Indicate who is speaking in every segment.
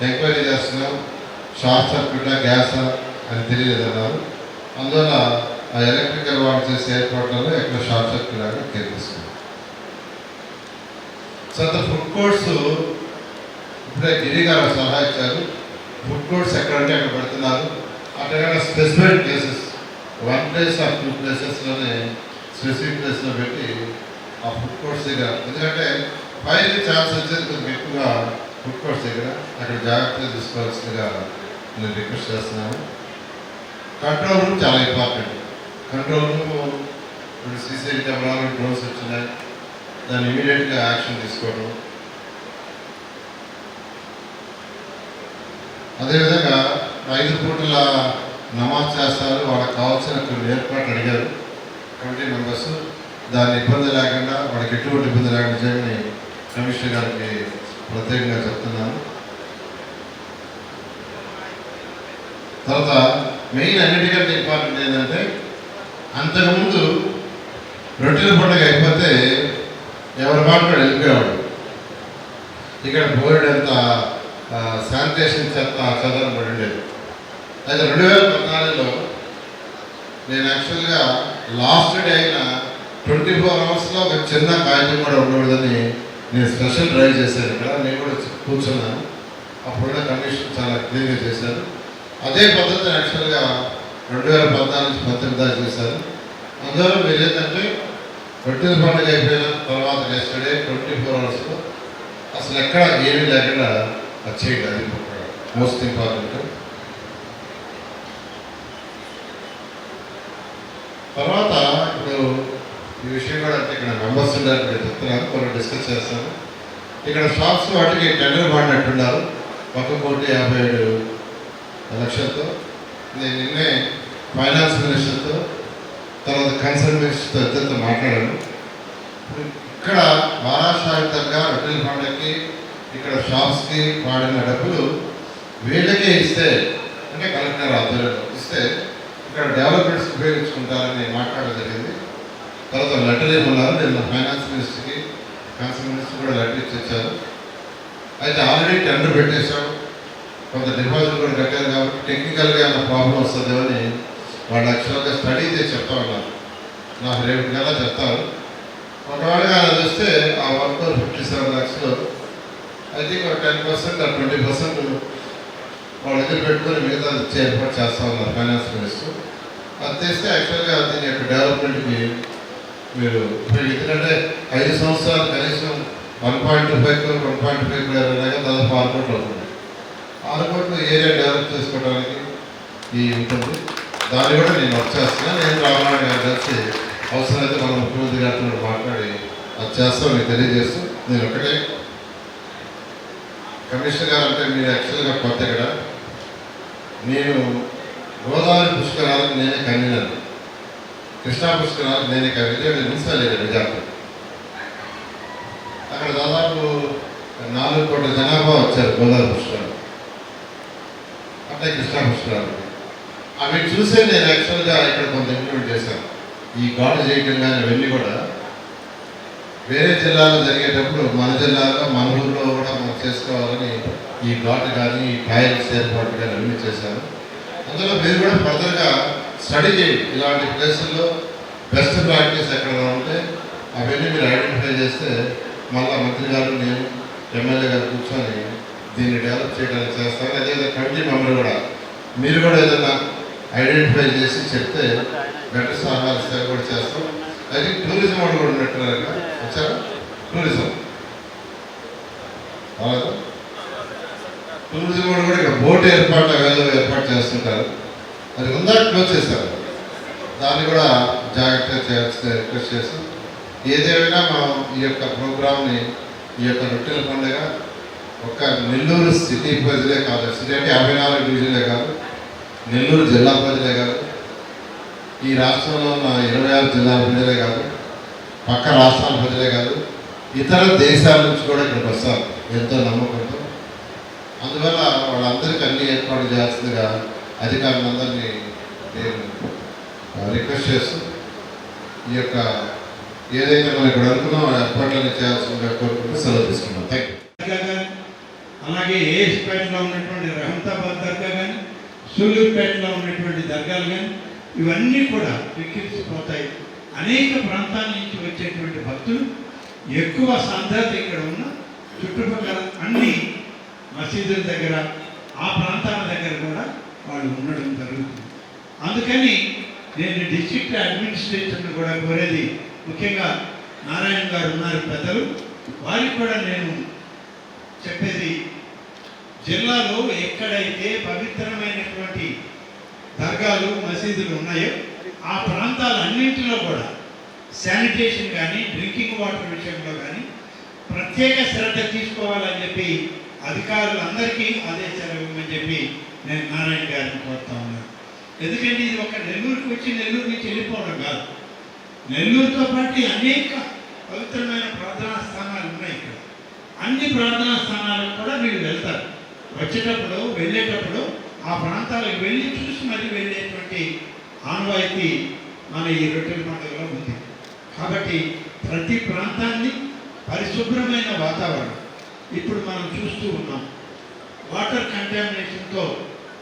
Speaker 1: Enquiry చేస్తున్నాం. Short సర్క్యూటా గ్యాసా అని తెలియలేదన్నారు. అందువల్ల ఆ ఎలక్ట్రికల్ వాడు చేసే ఏర్పాట్లలో ఎక్కడ షార్ట్ సర్క్యూట్ లాగా కనిపిస్తుంది. సో ఫుడ్ కోర్ట్స్ ఇప్పుడే గిరి గారు సలహా ఇచ్చారు. ఫుడ్ కోర్ట్స్ ఎక్కడంటే అక్కడ పెడుతున్నారు. అక్కడ స్పెసిఫైడ్ ప్లేసెస్ 1 ప్లేస్ ఆర్ 2 ప్లేసెస్లోనే స్పెసిఫిక్ ప్లేస్లో పెట్టి ఆ ఫుడ్ కోర్ట్స్ దగ్గర, ఎందుకంటే ఫైర్ ఛాన్స్ వచ్చేది కొంచెం ఎక్కువగా ఫుడ్ కోర్ట్స్ దగ్గర, అక్కడ జాగ్రత్తగా తీసుకోవాల్సిందిగా నేను రిక్వెస్ట్ చేస్తున్నాను. కంట్రోల్ రూమ్ చాలా ఇంపార్టెంట్. కంట్రోల్ రూమ్ ఇప్పుడు సీసీటీవీ కెమెరాలు డ్రోన్స్ వచ్చినాయి, దాన్ని ఇమీడియట్గా యాక్షన్ తీసుకోవడం. అదేవిధంగా 5 పూటల నమాజ్ చేస్తారు. వాళ్ళకి కావాల్సిన కొన్ని ఏర్పాట్లు అడిగారు కమిటీ మెంబర్స్. దాని ఇబ్బంది లేకుండా, వాళ్ళకి ఎటువంటి ఇబ్బంది లేకుండా చేయమని కమిషనర్ గారికి ప్రత్యేకంగా చెప్తున్నాను. తర్వాత మెయిన్ అన్నిటికంటే ఇంపార్టెంట్ ఏంటంటే, అంతకుముందు రొట్టెల పండుగ అయిపోతే ఎవరి మాట వెళ్ళిపోయేవాడు. ఇక్కడ బోర్డంత శానిటేషన్ చెత్త చదవడం పడి ఉండేది. అయితే 2014లో నేను యాక్చువల్గా లాస్ట్ డే అయిన 24 అవర్స్లో ఒక చిన్న కాగితం కూడా ఉండకూడదని నేను స్పెషల్ డ్రైవ్ చేశాను. ఇక్కడ నేను కూడా కూర్చున్నాను. అప్పుడున్న కండిషన్ చాలా క్లీన్గా చేశారు. అదే పద్ధతిని యాక్చువల్గా 2014 నుంచి 2018 దాకా చేశారు. అందువల్ల మీరు ఏంటంటే రొట్టెల పండుగ అయిపోయిన తర్వాత నెక్స్ట్ డే 24 అవర్స్లో అసలు ఎక్కడ ఏమీ లేకుండా వచ్చేది. అది మోస్ట్ ఇంపార్టెంట్. తర్వాత ఇప్పుడు ఈ విషయం కూడా అంటే ఇక్కడ మెంబర్స్ ఉండాలి చెప్తున్నారు, కొన్ని డిస్కస్ చేస్తాను. ఇక్కడ షాప్స్ వాటికి టెండర్ వాడినట్టున్నారు 1,57 లక్షలతో. నేను నిన్నే ఫైనాన్స్ మినిస్టర్తో, తర్వాత కన్సర్న్ మినిస్టర్తో ఇద్దరితో మాట్లాడాను. ఇక్కడ వారాసాహితంగా రొట్టెల పండుగకి ఇక్కడ షాప్స్కి వాడిన డబ్బులు వీళ్ళకే ఇస్తే, అంటే కలెక్టర్ ఆధ్వర్యంలో ఇస్తే ఇక్కడ డెవలప్మెంట్స్ ఉపయోగించుకుంటారని మాట్లాడడం జరిగింది. తర్వాత లెటర్ ఇవ్వన్నారు. నేను ఫైనాన్స్ మినిస్టర్కి కన్సర్న్ మినిస్టర్ కూడా లెటర్ ఇచ్చారు. అయితే ఆల్రెడీ టెండర్ పెట్టేశాం, కొంత డిపాజిట్ కూడా కట్టారు కాబట్టి టెక్నికల్గా ఏమైనా ప్రాబ్లం వస్తుందో అని వాళ్ళు యాక్చువల్గా స్టడీ చేసి చెప్తా ఉన్నారు. నాకు రేపు నెల చెప్తారు. ఒకవేళ అది వస్తే ఆ వర్క్ 57 లక్షలు ఐ థింక్ 10% 20% వాళ్ళు ఎదురు పెట్టుకొని మిగతా ఇచ్చే ఏర్పాటు చేస్తూ ఉన్నారు ఫైనాన్స్ మినిస్టర్. అది తెస్తే యాక్చువల్గా దీని యొక్క డెవలప్మెంట్కి మీరు ఎందుకంటే 5 సంవత్సరాలు కనీసం 1.5 దాదాపు 6 కోట్లు అవుతుంది. 6 కోట్లు ఏరియా డెవలప్ చేసుకోవడానికి ఈ ఉంటుంది. దాన్ని కూడా నేను వర్క్ చేస్తున్నాను. నేను రామనాయుడు గారు కలిసి అవసరమైతే మన ముఖ్యమంత్రి గారితో మాట్లాడి అది చేస్తాం మీకు తెలియజేస్తూ, నేను ఒకటే కమిషనర్ గారు అంటే మీరు యాక్చువల్గా కొత్త ఇక్కడ, నేను గోదావరి పుష్కరాలకు నేనే కన్వీనర్, కృష్ణా పుష్కరాలకు నేనే కన్వీనర్. మున్సిపల్ ఏరియా విజయనగరం అక్కడ దాదాపు 4 కోట్ల జనాభా వచ్చారు గోదావరి పుష్కరాలు, అంటే కృష్ణా పుష్కరాలు. అవి చూసే నేను యాక్చువల్గా ఇక్కడ కొంత ఇంప్లిమెంట్ చేశాను. ఈ ఘాటు చేయటం కానీ అవన్నీ కూడా వేరే జిల్లాలో జరిగేటప్పుడు మన జిల్లాలో మన ఊళ్ళో కూడా మనం చేసుకోవాలని ఈ ఘాటు కానీ ఈ టాయిలెట్స్ ఏర్పాటు కానీ అన్నీ చేశాను. అందులో మీరు కూడా ఫర్దర్గా స్టడీ చేయండి. ఇలాంటి ప్లేసుల్లో బెస్ట్ ప్రాక్టీస్ ఎక్కడ ఉంటే అవన్నీ మీరు ఐడెంటిఫై చేస్తే మళ్ళీ మంత్రి గారు నేను ఎమ్మెల్యే గారు కూర్చొని దీన్ని డెవలప్ చేయడానికి చేస్తాను. అదేవిధంగా కమిటీ మెంబర్ కూడా మీరు కూడా ఏదైనా ఐడెంటిఫై చేసి చెప్తే బెటర్ సలహాలు ఇస్తే కూడా చేస్తాం. అయితే టూరిజం వాళ్ళు కూడా ఉన్నట్టున్నారు కదా, వచ్చారా? టూరిజం అలాగే టూరిజం వాళ్ళు కూడా ఇక్కడ బోట్ ఏర్పాటు ఏర్పాటు చేస్తుంటారు. అది ఉందా క్లోజ్ చేస్తారు. దాన్ని కూడా జాగ్రత్తగా చేయాల్సిన రిక్వెస్ట్ చేస్తాం. ఏదేమైనా మనం ఈ యొక్క ప్రోగ్రామ్ని, ఈ యొక్క రొట్టెల పండుగ ఒక్క నెల్లూరు సిటీ ప్రజలే కాదు, సిటీ అంటే 54 డివిజన్లే కాదు, నెల్లూరు జిల్లా ప్రజలే కాదు, ఈ రాష్ట్రంలో ఉన్న 26 జిల్లాల ప్రజలే కాదు, పక్క రాష్ట్రాల ప్రజలే కాదు, ఇతర దేశాల నుంచి కూడా ఇక్కడికి వస్తారు ఎంతో నమ్మకంతో. అందువల్ల వాళ్ళందరికీ అన్ని ఏర్పాటు చేయాల్సిందిగా అధికారులందరినీ నేను రిక్వెస్ట్ చేస్తూ ఈ యొక్క ఏదైతే మనం ఇక్కడ అనుకున్నాం ఏర్పాట్లన్నీ చేయాల్సిందిగా కోరుకుంటూ సెలవు తీసుకున్నాం. Thank you.
Speaker 2: అలాగే ఏఎస్పేటలో ఉన్నటువంటి రహమతాబాద్ దర్గా కానీ, సూలూరుపేటలో ఉన్నటువంటి దర్గాలు కానీ ఇవన్నీ కూడా వికిరిసిపోతాయి. అనేక ప్రాంతాల నుంచి వచ్చేటువంటి భక్తులు ఎక్కువ సాంద్రత ఇక్కడ ఉన్న చుట్టుపక్కల అన్ని మసీదుల దగ్గర ఆ ప్రాంతాల దగ్గర కూడా వాళ్ళు ఉండడం జరుగుతుంది. అందుకని నేను డిస్ట్రిక్ట్ అడ్మినిస్ట్రేషన్ కూడా కోరేది, ముఖ్యంగా నారాయణ గారు ఉన్నారు పెద్దలు, వారికి కూడా నేను చెప్పేది, జిల్లాలో ఎక్కడైతే పవిత్రమైనటువంటి దర్గాలు మసీదులు ఉన్నాయో ఆ ప్రాంతాలన్నింటిలో కూడా శానిటేషన్ కానీ, డ్రింకింగ్ వాటర్ విషయంలో కానీ ప్రత్యేక శ్రద్ధ తీసుకోవాలని చెప్పి అధికారులందరికీ ఆదేశాలు ఇవ్వమని చెప్పి నేను నారాయణ గారిని కోరుతా ఉన్నాను. ఎందుకంటే ఇది ఒక నెల్లూరుకి వచ్చి నెల్లూరు నుంచి వెళ్ళిపోవడం కాదు. నెల్లూరుతో పాటు అనేక పవిత్రమైన ప్రార్థనా స్థానాలు ఉన్నాయి ఇక్కడ. అన్ని ప్రార్థనా స్థానాలకు కూడా వీళ్ళు వెళ్తారు. వచ్చేటప్పుడు వెళ్ళేటప్పుడు ఆ ప్రాంతాలకు వెళ్ళి చూసి మళ్ళీ వెళ్ళేటువంటి ఆనవాయితీ మన ఈ రొట్టెల పండుగలో ఉంది. కాబట్టి ప్రతి ప్రాంతాన్ని పరిశుభ్రమైన వాతావరణం ఇప్పుడు మనం చూస్తూ ఉన్నాం. వాటర్ కంటామినేషన్తో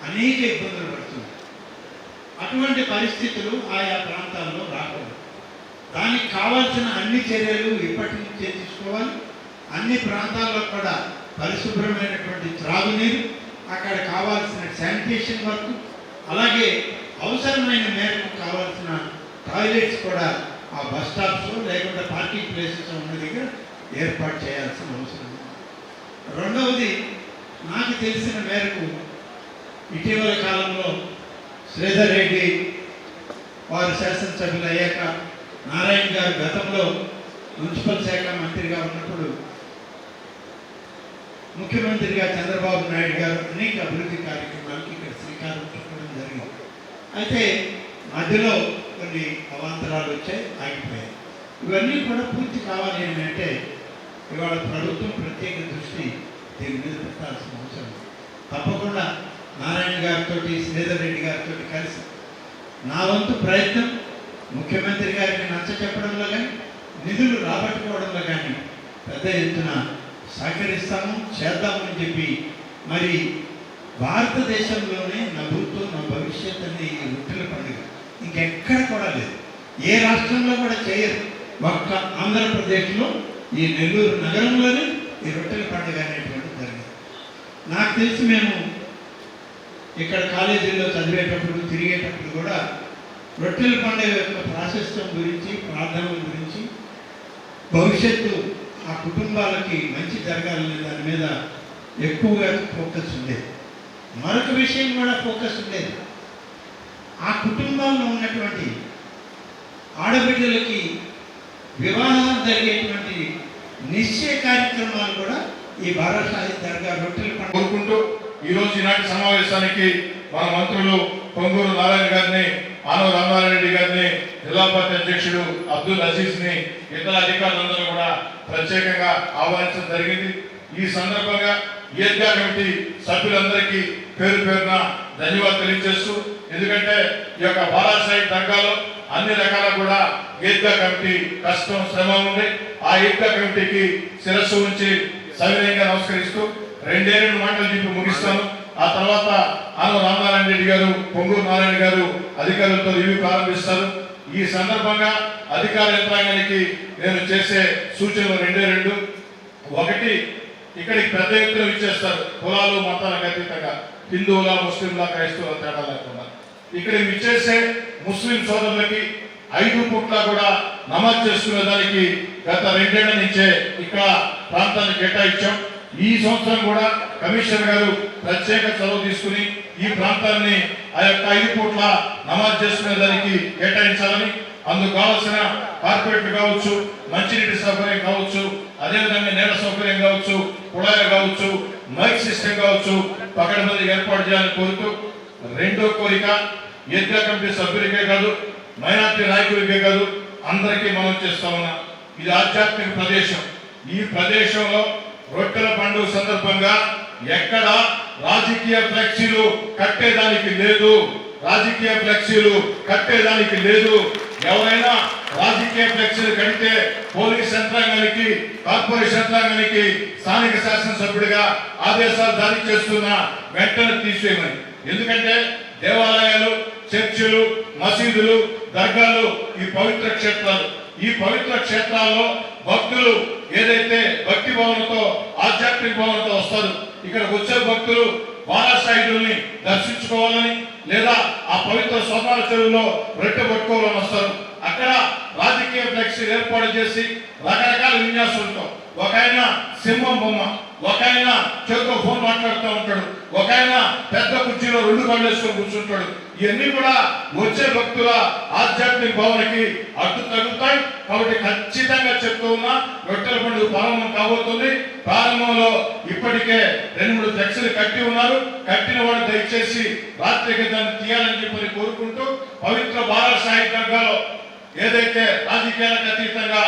Speaker 2: అనేక ఇబ్బందులు పడుతుంది. అటువంటి పరిస్థితులు ఆయా ప్రాంతాల్లో రాకూడదు. దానికి కావాల్సిన అన్ని చర్యలు ఇప్పటి నుంచే తీసుకోవాలి. అన్ని ప్రాంతాల్లో కూడా పరిశుభ్రమైనటువంటి త్రాగునీరు, అక్కడ కావాల్సిన శానిటేషన్ వర్క్, అలాగే అవసరమైన మేరకు కావాల్సిన టాయిలెట్స్ కూడా ఆ బస్ స్టాప్స్ లేకుండా పార్కింగ్ ప్లేసెస్ ఉన్న దగ్గర ఏర్పాటు చేయాల్సిన అవసరం ఉంది. రెండవది, నాకు తెలిసిన మేరకు ఇటీవల కాలంలో శ్రీధర్ రెడ్డి వారు శాసనసభ్యులు అయ్యాక, నారాయణ గారు గతంలో మున్సిపల్ శాఖ మంత్రిగా ఉన్నప్పుడు ముఖ్యమంత్రిగా చంద్రబాబు నాయుడు గారు అనేక అభివృద్ధి కార్యక్రమాలకి ఇక్కడ శ్రీకారం చుట్టడం జరిగింది. అయితే మధ్యలో కొన్ని అవాంతరాలు వచ్చాయి, ఆగిపోయాయి. ఇవన్నీ కూడా పూర్తి కావాలి అని అంటే ఇవాళ ప్రభుత్వం ప్రత్యేక దృష్టి దీని మీద పెట్టాల్సిన అవసరం. తప్పకుండా నారాయణ గారితో, శ్రీధర్ రెడ్డి గారితో కలిసి నా వంతు ప్రయత్నం ముఖ్యమంత్రి గారికి నచ్చ చెప్పడంలో కానీ, నిధులు రాబట్టుకోవడంలో కానీ పెద్ద ఎత్తున సహకరిస్తాము, చేద్దామని చెప్పి, మరి భారతదేశంలోనే నవ్వుతో నా భవిష్యత్ అనే ఈ రొట్టెల పండుగ ఇంకెక్కడ కూడా లేదు. ఏ రాష్ట్రంలో కూడా చేయరు. ఒక్క ఆంధ్రప్రదేశ్లో ఈ నెల్లూరు నగరంలోనే ఈ రొట్టెల పండుగ అనేటువంటి జరిగింది. నాకు తెలిసి మేము ఇక్కడ కాలేజీల్లో చదివేటప్పుడు, తిరిగేటప్పుడు కూడా రొట్టెల పండుగ యొక్క ప్రాశస్త్యం గురించి, ప్రార్థనల గురించి, భవిష్యత్తు ఆ కుటుంబాలకి మంచి జరగాలనే దాని మీద ఎక్కువగా ఫోకస్ ఉండేది. మరొక విషయం కూడా ఫోకస్ ఉండేది, ఆ కుటుంబాల్లో ఉన్నటువంటి ఆడబిడ్డలకి వివాహం జరిగేటువంటి నిశ్చయ కార్యక్రమాలు కూడా ఈ బారాషాహి దర్గా రొట్టెల పండుగ
Speaker 3: కోరుకుంటూ ఈరోజు ఈనాటి సమావేశానికి మన మంత్రులు పొంగూరు నారాయణ గారిని, ఆనవ రామారెడ్డి గారిని, జిల్లా పార్టీ అధ్యక్షుడు అబ్దుల్ అజీజ్ని, ఇతర అధికారులందరూ కూడా ప్రత్యేకంగా ఆహ్వానించడం జరిగింది. ఈ సందర్భంగా ఈద్గా కమిటీ సభ్యులందరికీ పేరు పేరున ధన్యవాదాలు తెలియజేస్తూ, ఎందుకంటే ఈ యొక్క బారాషాహి దర్గాలో అన్ని రకాల కూడా ఈద్గా కమిటీ కష్టం, శ్రమ ఉంది. ఆ ఈద్గా కమిటీకి శిరస్సు ఉంచి సవినయంగా నమస్కరిస్తూ 2 మాటలు చెప్పి ముగిస్తాను. ఆ తర్వాత ఆనవ రామనారాయణ రెడ్డి గారు, పొంగూరు నారాయణ గారు అధికారులతో రివ్యూ ప్రారంభిస్తారు. ఈ సందర్భంగా అధికార యంత్రాంగానికి నేను చేసే సూచనలు 2. ఒకటి, ఇక్కడికి పెద్ద ఎత్తున విచ్చేస్తారు. కులాలు మతాలకు అతీతంగా, హిందువుల, ముస్లింల, క్రైస్తవుల తేడా లేకుండా ఇక్కడికి విచ్చేసే ముస్లిం సోదరులకి 5 పూట్ల కూడా నమాజ్ చేసుకునే దానికి గత 2 ఏళ్ల నుంచే ఇక్కడ ప్రాంతాన్ని కేటాయించాం. ఈ సంవత్సరం కూడా కమిషనర్ గారు ప్రత్యేక చొరవ తీసుకుని ఈ ప్రాంతాన్ని ఆ యొక్క 5 పూట్ల నమాజ్ చేసుకునే దానికి కేటాయించాలని, అందుకు కావాల్సిన కార్పొరేట్లు కావచ్చు, మంచినీటి సౌకర్యం కావచ్చు, అదేవిధంగా నీళ్ళ సౌకర్యం కావచ్చు, కుళాయిలు కావచ్చు, మైక్ సిస్టమ్ కావచ్చు, పకడ్బందీగా ఏర్పాటు చేయాలని కోరుతూ, 2వ కోరిక ఈద్గా కమిటీ సభ్యులకే కాదు, మైనార్టీ నాయకులకే కాదు, అందరికీ మనం చేస్తా ఉన్నాం. ఇది ఆధ్యాత్మిక ప్రదేశం. ఈ ప్రదేశంలో రొట్టెల పండుగ సందర్భంగా ఎక్కడ రాజకీయ ఫ్లెక్సీలు కట్టేదానికి లేదు, రాజకీయ ఫ్లెక్సీలు కట్టేదానికి లేదు. ఎవరైనా రాజకీయ ఫ్లెక్సీలు కడితే పోలీస్ యంత్రాంగానికి, కార్పొరేషన్ యంత్రాంగానికి స్థానిక శాసనసభ్యుడిగా ఆదేశాలు జారీ చేస్తున్న వెంటనే తీసేయమని. ఎందుకంటే దేవాలయాలు, చర్చిలు, మసీదులు, దర్గాలు ఈ పవిత్ర క్షేత్రాలు. ఈ పవిత్ర క్షేత్రాల్లో భక్తులు ఏదైతే భక్తి భావనతో, ఆధ్యాత్మిక భావనతో వస్తారు, ఇక్కడికి వచ్చే భక్తులు బాలాసాయుధుల్ని దర్శించుకోవాలని లేదా ఆ పవిత్ర స్వర్ణాల చెరువులో రొట్టె పట్టుకోవాలని వస్తారు. అక్కడ రాజకీయ ఫ్లెక్సీలు ఏర్పాటు చేసి రకరకాల విన్యాసాలతో, ఒక ఆయన సింహం బొమ్మ, ఒక ఆయన చేతితో ఫోన్ మాట్లాడుతూ ఉంటాడు, ఒక ఆయన పెద్ద కుర్చీలో 2 కళ్ళు వేసుకొని కూర్చుంటాడు. ఇవన్నీ కూడా వచ్చే భక్తుల ఆధ్యాత్మిక భావనకి అడ్డు తగ్గుతాయి. కాబట్టి ఖచ్చితంగా చెప్తూ ఉన్నా, రొట్టెల పండుగ ప్రారంభం కాబోతుంది. ప్రారంభంలో ఇప్పటికే 2-3 ఫ్లెక్సీలు కట్టి ఉన్నారు. కట్టిన వాడు దయచేసి రాత్రికి దాన్ని తీయాలని చెప్పని కోరుకుంటూ, పవిత్ర బాలాసాయి దర్గాలో ఏదైతే రాజకీయాలకు అతీతంగా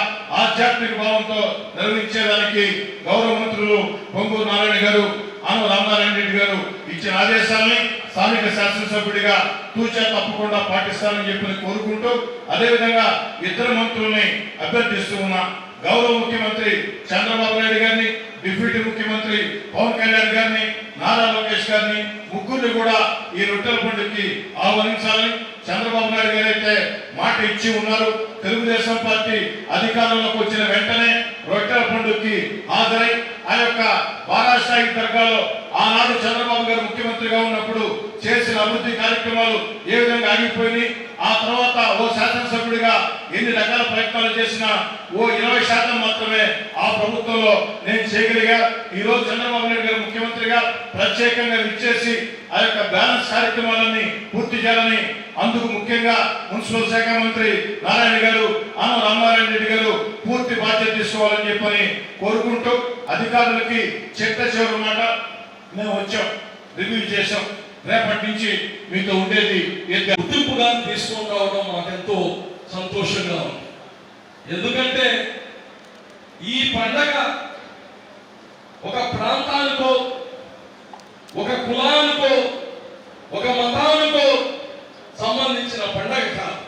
Speaker 3: ఆధ్యాత్మిక భావంతో నిర్వహించేదానికి గౌరవ మంత్రులు పొంగూరు నారాయణ గారు, ఆనవ రామనారాయణ రెడ్డి గారు ఇచ్చిన ఆదేశాలని స్థానిక శాసనసభ్యుడిగా తూచా తప్పకుండా పాటిస్తానని చెప్పి కోరుకుంటూ, అదేవిధంగా ఇద్దరు మంత్రుల్ని అభ్యర్థిస్తూ ఉన్నా. గౌరవ ముఖ్యమంత్రి చంద్రబాబు నాయుడు గారిని, డిప్యూటీ ముఖ్యమంత్రి పవన్ కళ్యాణ్ గారిని, నారా లోకేష్ గారిని, ముగ్గురిని కూడా ఈ రొట్టెల పండుగకి ఆహ్వానించాలని చంద్రబాబు నాయుడు గారు అయితే మాట ఇచ్చి ఉన్నారు. తెలుగుదేశం పార్టీ అధికారంలోకి వచ్చిన వెంటనే రొట్టెల పండుగకి హాజరై ఆ యొక్క బాలాసాయి దర్గాలో ఆనాడు చంద్రబాబు గారు ముఖ్యమంత్రిగా ఉన్నప్పుడు చేసిన అభివృద్ధి కార్యక్రమాలు ఏ విధంగా ఆగిపోయినాయి, ఆ తర్వాత ఓ శాసనసభ్యుడిగా ఎన్ని రకాల ప్రయత్నాలు చేసినా ఓ 20% మాత్రమే ఆ ప్రభుత్వంలో నేను చేయగలిగా. ఈ రోజు చంద్రబాబు నాయుడు గారు ముఖ్యమంత్రిగా ప్రత్యేకంగా ఇచ్చేసి ఆ యొక్క బ్యాలెన్స్ కార్యక్రమాలన్నీ పూర్తి చేయాలని, అందుకు ముఖ్యంగా మున్సిపల్ శాఖ మంత్రి నారాయణ గారు, ఆనవ రామనారాయణ రెడ్డి గారు పూర్తి బాధ్యత తీసుకోవాలని చెప్పని కోరుకుంటూ, అధికారులకి చివరి మాట, మేము వచ్చాం, రివ్యూ చేశాం, రేపటి నుంచి మీతో ఉండేది
Speaker 4: గుర్తింపుగా తీసుకొని రావడం మాకెంతో సంతోషంగా ఉంది. ఎందుకంటే ఈ పండగ ఒక ప్రాంతానికో, ఒక కులానికో, ఒక మతానికో సంబంధించిన పండగ కాదు.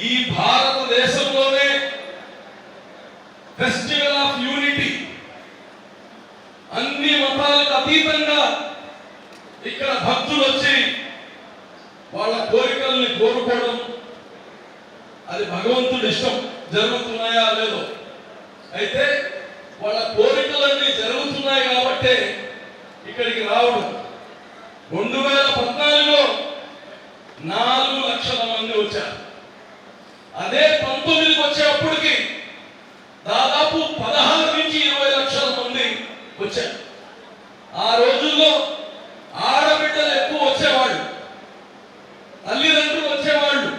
Speaker 4: ఈ భారతదేశంలోనే ఫెస్టివల్ ఆఫ్ యూనిటీ, అన్ని మతాలకు అతీతంగా ఇక్కడ భక్తులు వచ్చి వాళ్ళ కోరికల్ని కోరుకోవడం, అది భగవంతుడి ఇష్టం, జరుగుతున్నాయా లేదో. అయితే వాళ్ళ కోరికలన్నీ జరుగుతున్నాయి కాబట్టి ఇక్కడికి రావడం. 2014లో 4 లక్షల మంది వచ్చారు. అదే 19కి వచ్చేప్పటికి దాదాపు 16 నుంచి 20 లక్షల మంది వచ్చారు. ఆ రోజుల్లో ఆడబిడ్డలు ఎక్కువ వచ్చేవాళ్ళు, తల్లిదండ్రులు వచ్చేవాళ్ళు.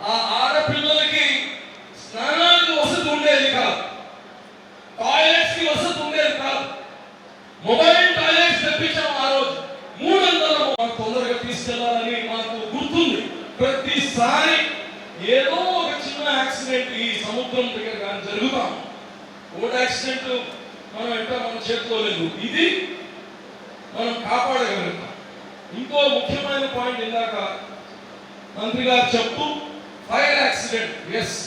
Speaker 4: ఆ ఆడపిల్లలకి స్నానానికి వసతి ఉండేది కాదు, టాయిలెట్స్ కి వసతి ఉండేది కాదు. మొబైల్ టాయిలెట్స్ తెప్పించాం ఆ రోజు. 300 మాకు తొందరగా తీసుకెళ్లాలని మాకు గుర్తుంది. ప్రతిసారి ఏదో ఒక చిన్న యాక్సిడెంట్ ఈ సముద్రం దగ్గర కానీ జరుగుతాం. రోడ్ యాక్సిడెంట్ మనం ఎట్లా మన చేతిలో లేదు, ఇది మనం కాపాడగలుగుతాం. ఇంకో ముఖ్యమైన పాయింట్ ఇందాక మంత్రి గారు చెప్తూ, ఫైర్ యాక్సిడెంట్. ఎస్,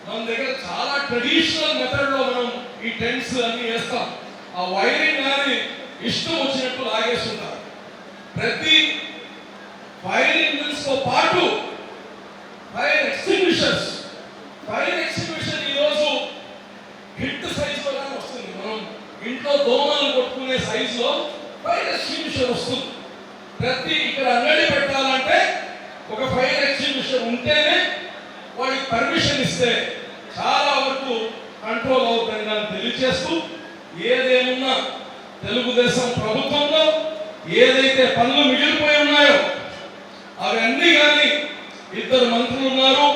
Speaker 4: మన దగ్గర చాలా ట్రెడిషనల్ మెథడ్ లో మనం ఈ టెంట్స్ అన్ని వేస్తాం. ఆ వైరింగ్ కానీ ఇష్టం వచ్చినట్టు లాగేస్తుంటారు. ప్రతి ఫైర్ ఇంజిన్స్ తో పాటు ఫైర్ ఎక్స్టింగ్విషర్స్, ఫైర్ ఎక్స్టింగ్విషర్ ఈరోజు హిట్ సైజ్ లో వస్తుంది. మనం ఇంట్లో దోమలు కొట్టుకునే సైజ్ లో ఫైర్ ఎక్స్టింగ్విషర్ వస్తుంది. ప్రతి ఇక్కడ అంగడి పెట్టాలంటే ఒక ఫైర్ ఎక్స్టింగ్విషర్ ఉంటేనే వాడికి పర్మిషన్ ఇస్తే చాలా వరకు కంట్రోల్ అవుతుందని నాకు తెలియజేస్తూ, ఏదేమున్నా తెలుగుదేశం ప్రభుత్వంలో ఏదైతే పనులు మిగిలిపోయి ఉన్నాయో అవన్నీ కానీ 2 మంత్రులు ఉన్నారు,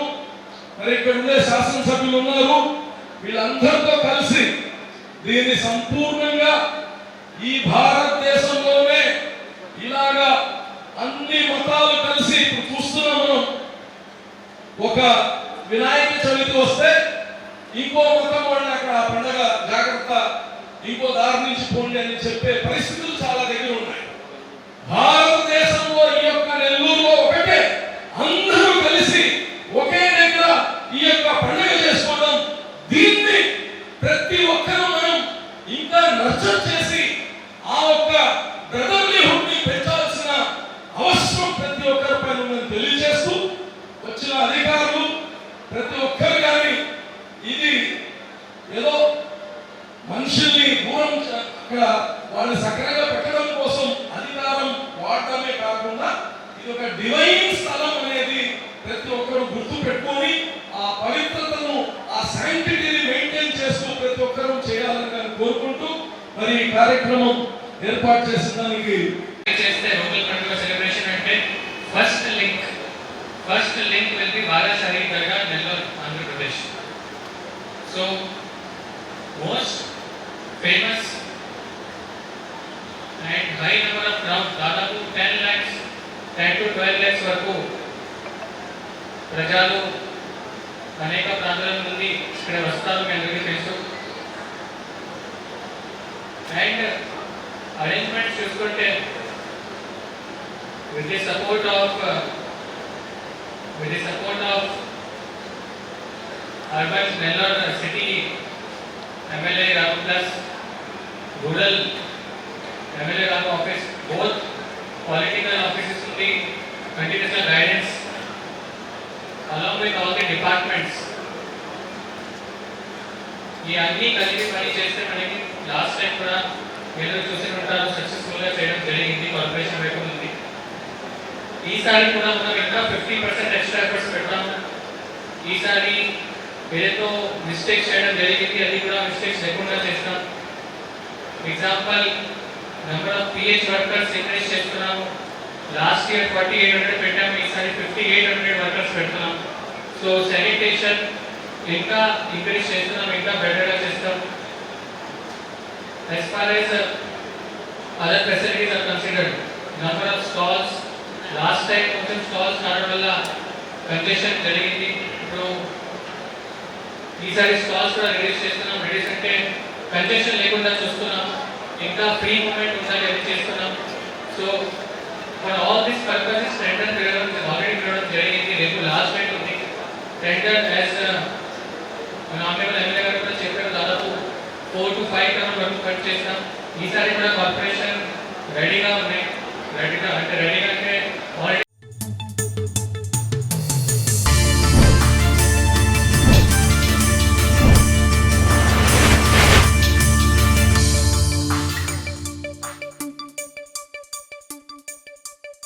Speaker 4: మరి ఇక్కడ ఉండే శాసనసభ్యులు ఉన్నారు, వీళ్ళందరితో కలిసి దీన్ని సంపూర్ణంగా ఈ భారతదేశంలోనే ఇలాగా అన్ని మతాలు కలిసి ఇప్పుడు చూస్తున్నాం మనం. ఒక వినాయక చవితి వస్తే ఇంకో మతం వాళ్ళని అక్కడ పండగ జాగ్రత్త, ఇంకో దారి నుంచి పోండి అని చెప్పే పరిస్థితులు చాలా దగ్గర ఉన్నాయి. భారతదేశంలో ఈ యొక్క నెల్లూరులో ఒకటే అందరూ కలిసి వాళ్ళు సక్రమంగా పెట్టడం కోసం అధికారం వాడటమే కాకుండా ఇది ఒక డివైన్ స్థలం అనేది ప్రతి ఒక్కరు గుర్తు పెట్టుకొని ఆ పవిత్రతను ఆ శాంక్టిటీని మెయింటైన్ చేస్తూ ప్రతి ఒక్కరూ చేయాలని నేను కోరుకుంటూ మరి ఈ కార్యక్రమం ఏర్పాటు చేసిన దానికి
Speaker 5: చేస్తే రోకల్ పండుగ సెలబ్రేషన్ అంటే first link will be Barashahi dargah Nellore Andhra Pradesh. So most famous and high number of crowd, దాదాపు 10 lakhs 10 to 12 lakhs వరకు ప్రజలు అనేక ప్రాంతాల నుండి ఇక్కడ వస్తారు, మీ అందరికీ తెలుసు. అండ్ అరేంజ్మెంట్స్ చూసుకుంటే with the support of urban Nellore city MLA Ramu plus rural MLA Ramu office, both political offices to the continuous guidance along with all the departments. ఈ అన్ని కలిసి పని చేస్తే మనకి లాస్ట్ టైం కూడా మీరు చూసి ఉంటారు సక్సెస్ఫుల్ గా చేయడం జరిగింది కార్పొరేషన్ వైపు ఉంది. ఈసారి కూడా మనం ఇంకా 50% ఎక్స్ట్రా ఎఫర్ట్స్ పెడతాము. ఈసారి ఏదైతే మిస్టేక్స్ చేయడం జరిగింది అది కూడా మిస్టేక్స్ లేకుండా చేస్తాం. Example number of pH workers increase చేస్తున్నాము. లాస్ట్ ఇయర్ 4800 పెట్టాము, ఈసారి 5800 వర్కర్స్ పెడుతున్నాం. సో శానిటేషన్ ఇంకా ఇంక్రీజ్ చేస్తున్నాం, ఇంకా బెటర్గా చేస్తాం. as far as other facilities are considered, number of stalls, last time కొంచెం స్టాల్స్ కావడం వల్ల కంజెషన్ జరిగింది. ఇప్పుడు ఈసారి స్టాల్స్ కూడా రిలీజ్ చేస్తున్నాం. రిలీజ్ అంటే కంజెషన్ లేకుండా చూస్తున్నాం, ఇంకా ఫ్రీ మూమెంట్ ఉండాలి అది చేస్తున్నాం. So for all this purposes tender already పిలవడం జరిగింది. రేపు లాస్ట్ డేట్ ఉంది. టెండర్ యాజ్ మన ఆనరబుల్ ఎమ్మెల్యే గారు కూడా చెప్పారు, దాదాపు 4 to 5 crore వరకు కట్ చేస్తాం. ఈసారి కూడా కార్పొరేషన్ రెడీగా ఉన్నాయి, రెడీగా